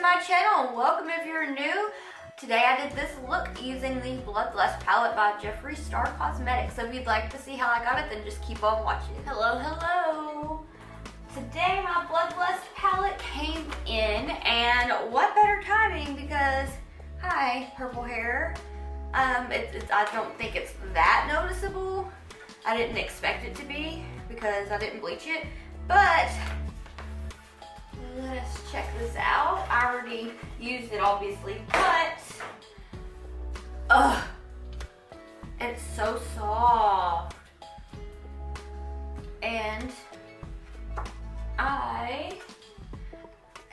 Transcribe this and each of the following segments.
my channel and welcome if you're new. Today I did this look using the Bloodlust palette by Jeffree Star Cosmetics. So if you'd like to see how I got it, then just keep on watching. Hello, hello. Today my Bloodlust palette came in, and what better timing because, hi, purple hair. I don't think it's that noticeable. I didn't expect it to be because I didn't bleach it, but let's check this out. I already used it obviously, but it's so soft. And I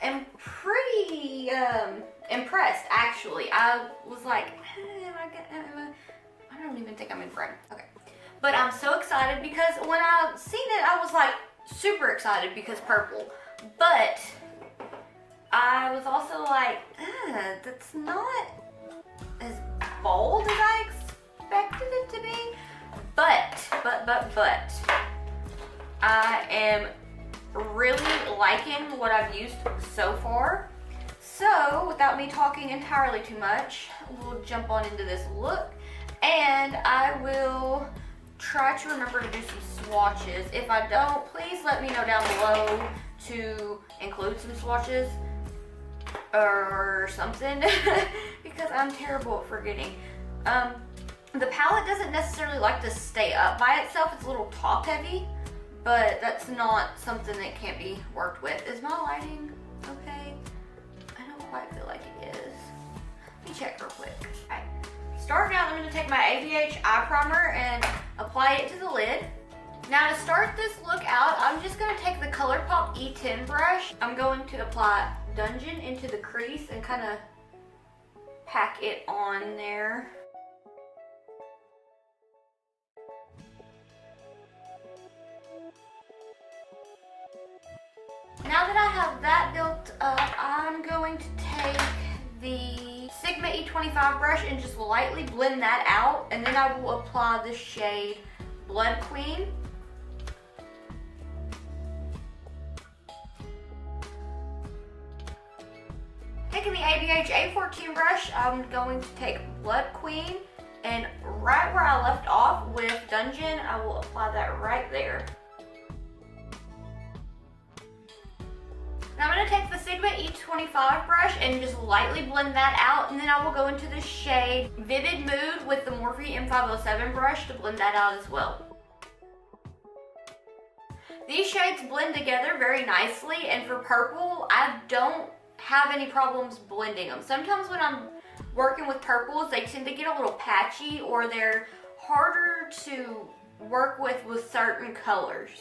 am pretty impressed actually. I was like, I don't even think I'm in frame. Okay. But I'm so excited because when I seen it, I was like super excited because purple. But I was also like, that's not as bold as I expected it to be. But, I am really liking what I've used so far. So, without me talking entirely too much, we'll jump on into this look. And I will try to remember to do some swatches. If I don't, please let me know down below to include some swatches or something because I'm terrible at forgetting. The palette doesn't necessarily like to stay up by itself. It's a little top heavy, but that's not something that can't be worked with. Is my lighting okay? I don't quite feel like it is. Let me check real quick. All right. Starting out, I'm going to take my ABH eye primer and apply it to the lid. Now to start this look out, I'm just going to take the ColourPop E10 brush. I'm going to apply Dungeon into the crease and kind of pack it on there. Now that I have that built up, I'm going to take the Sigma E25 brush and just lightly blend that out, and then I will apply the shade Blood Queen. Taking the ABH A14 brush, I'm going to take Blood Queen, and right where I left off with Dungeon, I will apply that right there. Now I'm going to take the Sigma E25 brush and just lightly blend that out, and then I will go into the shade Vivid Mood with the Morphe M507 brush to blend that out as well. These shades blend together very nicely, and for purple, I don't have any problems blending them. Sometimes when I'm working with purples, they tend to get a little patchy or they're harder to work with certain colors.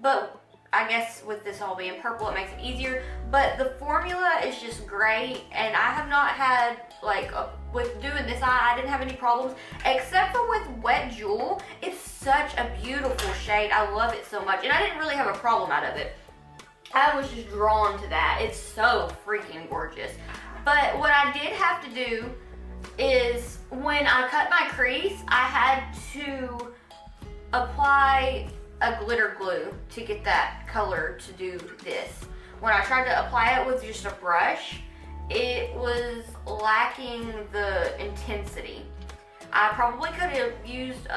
But I guess with this all being purple, it makes it easier. But the formula is just great, and I have not had, like, with doing this eye, I didn't have any problems, except for with Wet Jewel. It's such a beautiful shade. I love it so much, and I didn't really have a problem out of it. I was just drawn to that. It's so freaking gorgeous. But what I did have to do is when I cut my crease, I had to apply a glitter glue to get that color to do this. When I tried to apply it with just a brush, it was lacking the intensity. I probably could have used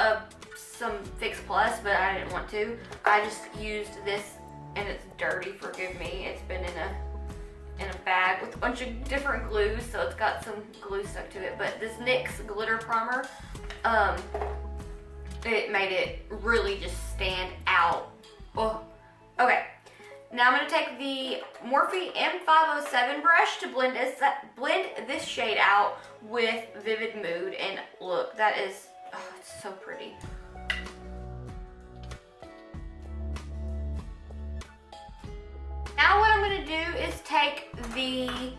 some Fix Plus, but I didn't want to. I just used this, and it's dirty, forgive me. It's been in a bag with a bunch of different glues, so it's got some glue stuck to it. But this NYX glitter primer, it made it really just stand out. Oh, okay. Now I'm going to take the Morphe M507 brush to blend this shade out with Vivid Mood, and look, that is, oh, it's so pretty. Now what I'm going to do is take the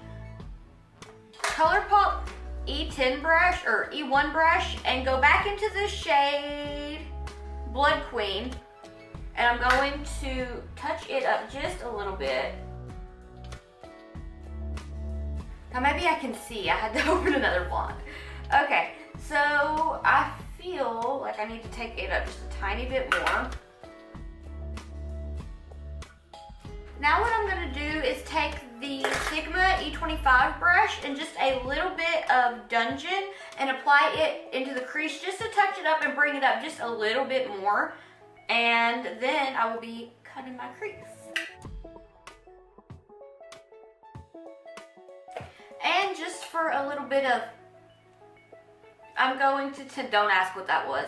ColourPop E10 brush, or E1 brush, and go back into the shade Blood Queen, and I'm going to touch it up just a little bit. Now maybe I can see, I had to open another blonde. Okay, so I feel like I need to take it up just a tiny bit more. Now what I'm gonna do is take the Sigma E25 brush and just a little bit of Dungeon and apply it into the crease just to touch it up and bring it up just a little bit more. And then I will be cutting my crease. And just for a little bit of, I'm going to don't ask what that was.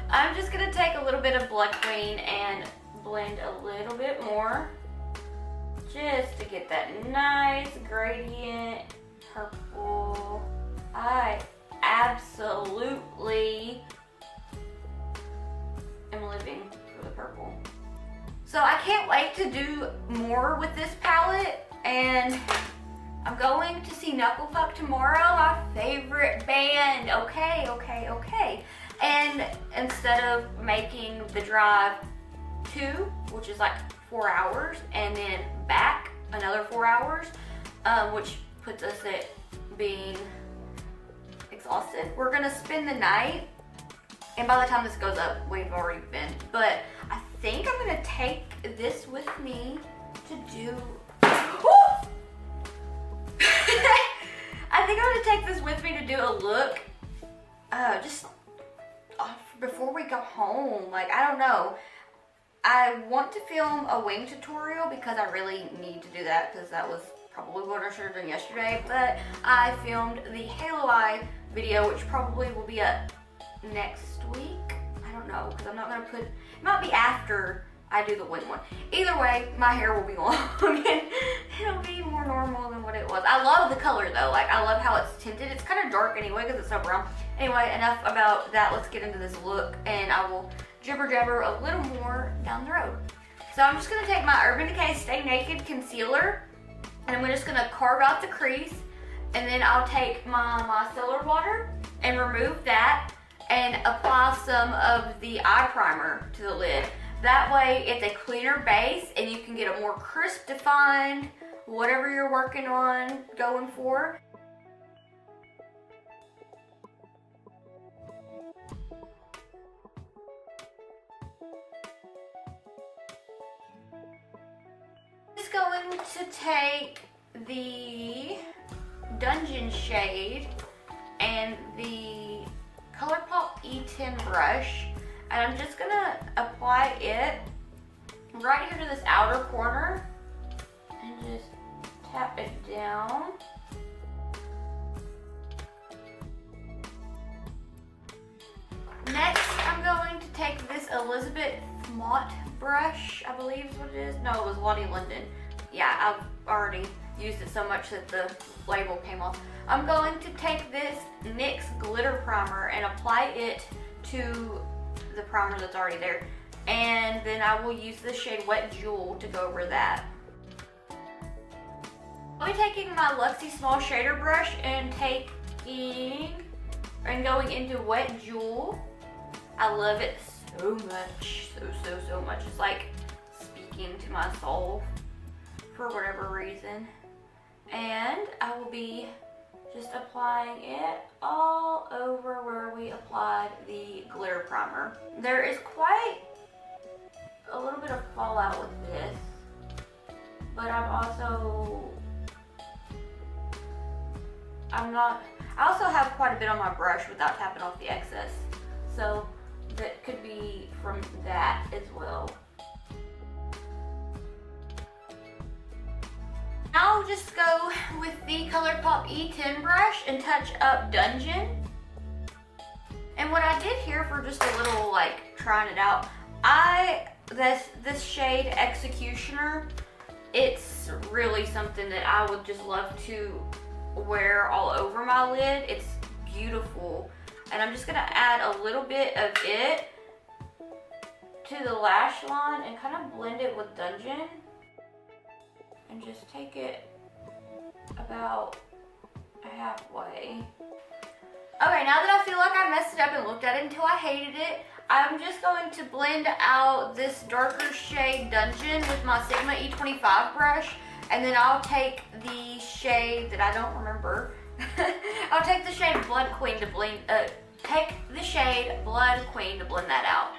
I'm just gonna take a little bit of Blood Queen and blend a little bit more just to get that nice gradient purple. I absolutely am living for the purple. So I can't wait to do more with this palette, and I'm going to see Knuckle Puck tomorrow, my favorite band. Okay. And instead of making the drive 2, which is like 4 hours, and then back another 4 hours, which puts us at being exhausted, we're gonna spend the night. And by the time this goes up, we've already been. But I think I'm gonna take this with me to do. I think I'm gonna take this with me to do a look, just before we go home. Like, I don't know. I want to film a wing tutorial because I really need to do that, because that was probably what I should have done yesterday. But I filmed the Halo Eye video, which probably will be up next week. I don't know, because I'm not gonna put, it might be after I do the wing one. Either way, my hair will be long and it'll be more normal than what it was. I love the color though. Like, I love how it's tinted. It's kind of dark anyway because it's so brown. Anyway, enough about that. Let's get into this look, and I will jibber jabber a little more down the road. So I'm just gonna take my Urban Decay Stay Naked concealer, and I'm just gonna carve out the crease, and then I'll take my micellar water and remove that and apply some of the eye primer to the lid. That way it's a cleaner base and you can get a more crisp, defined, whatever you're working on going for. Just going to take the Dungeon shade and the ColourPop E10 brush, and I'm just gonna apply it right here to this outer corner and just tap it down. Next, I'm going to take this Elizabeth Mott brush, I believe is what it is. No, it was Lottie London. Yeah, I've already used it so much that the label came off. I'm going to take this NYX glitter primer and apply it to the primer that's already there. And then I will use the shade Wet Jewel to go over that. I'll be taking my Luxie Small Shader brush and going into Wet Jewel. I love it so much, so much. It's like speaking to my soul for whatever reason. And I will be just applying it all over where we applied the glitter primer. There is quite a little bit of fallout with this, but I also have quite a bit on my brush without tapping off the excess. So that could be from that as well. I'll just go with the ColourPop E10 brush and touch up Dungeon. And what I did here for just a little, like, trying it out, this shade Executioner, it's really something that I would just love to wear all over my lid. It's beautiful. And I'm just gonna add a little bit of it to the lash line and kind of blend it with Dungeon. And just take it about halfway. Okay, now that I feel like I messed it up and looked at it until I hated it, I'm just going to blend out this darker shade Dungeon with my Sigma E25 brush, and then I'll take the shade that I don't remember. I'll take the shade Blood Queen to blend that out.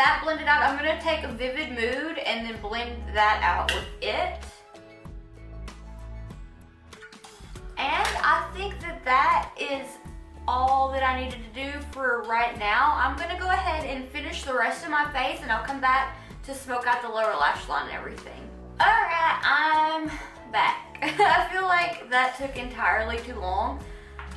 that blended out, I'm gonna take a Vivid Mood and then blend that out with it. And I think that that is all that I needed to do for right now. I'm gonna go ahead and finish the rest of my face, and I'll come back to smoke out the lower lash line and everything. Alright, I'm back. I feel like that took entirely too long.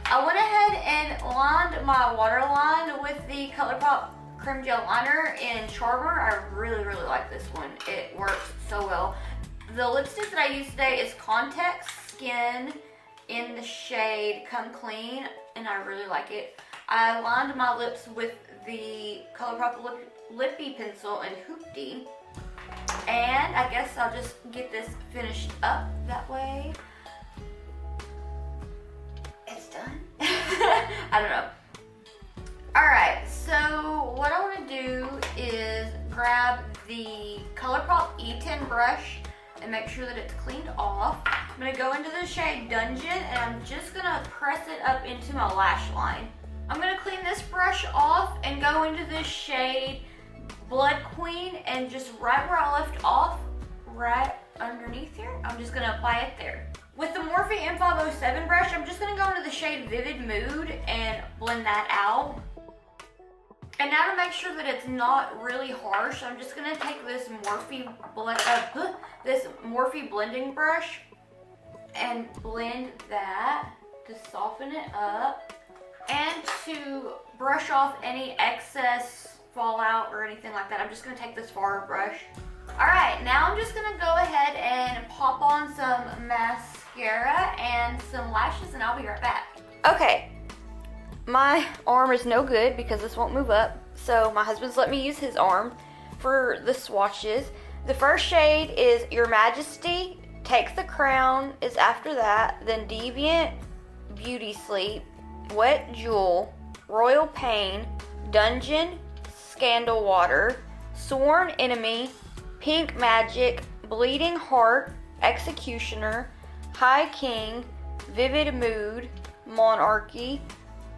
I went ahead and lined my waterline with the ColourPop Creme Gel Liner in Charmer. I really, really like this one. It works so well. The lipstick that I used today is Context Skin in the shade Come Clean, and I really like it. I lined my lips with the ColourPop Lippy Pencil in Hoopty. And I guess I'll just get this finished up that way. It's done. I don't know. Alright, so what I want to do is grab the ColourPop E10 brush and make sure that it's cleaned off. I'm going to go into the shade Dungeon, and I'm just going to press it up into my lash line. I'm going to clean this brush off and go into this shade Blood Queen, and just right where I left off, right underneath here, I'm just going to apply it there. With the Morphe M507 brush, I'm just going to go into the shade Vivid Mood and blend that out. And now to make sure that it's not really harsh, I'm just going to take this Morphe blending brush and blend that to soften it up and to brush off any excess fallout or anything like that. I'm just going to take this far brush. Alright, now I'm just going to go ahead and pop on some mascara and some lashes, and I'll be right back. Okay, my arm is no good because this won't move up, so my husband's let me use his arm for the swatches. The first shade is Your Majesty, Take the Crown is after that, then Deviant, Beauty Sleep, Wet Jewel, Royal Pain, Dungeon, Scandal Water, Sworn Enemy, Pink Magic, Bleeding Heart, Executioner, High King, Vivid Mood, Monarchy,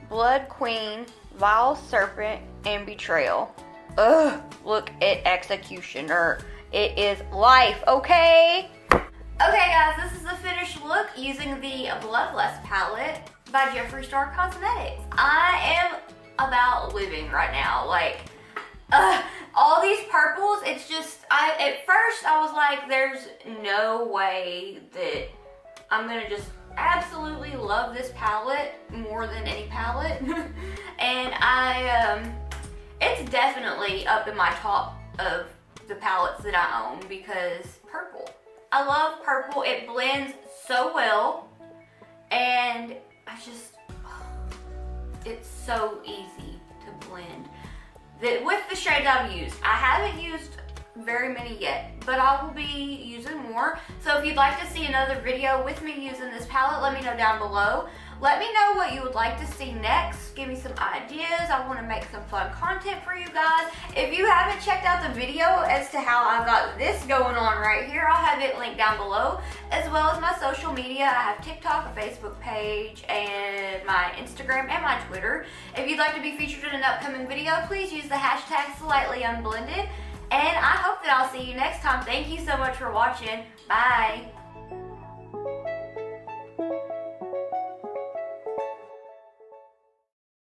Blood Queen, Vile Serpent, and Betrayal. Ugh, look at Executioner. It is life, okay? Okay guys, this is the finished look using the Bloodlust palette by Jeffree Star Cosmetics. I am about living right now. Like, all these purples, it's just, at first I was like, there's no way that I'm gonna just absolutely love this palette more than any palette. And it's definitely up in my top of the palettes that I own because purple. I love purple. It blends so well, and it's so easy to blend. With the shades I've used, I haven't used very many yet, but I will be using more. So if you'd like to see another video with me using this palette, let me know down below. Let me know what you would like to see next. Give me some ideas. I want to make some fun content for you guys. If you haven't checked out the video as to how I got this going on right here, I'll have it linked down below, as well as my social media. I have TikTok, a Facebook page, and my Instagram and my Twitter. If you'd like to be featured in an upcoming video, please use the hashtag slightlyunblended. And I hope that I'll see you next time. Thank you so much for watching. Bye.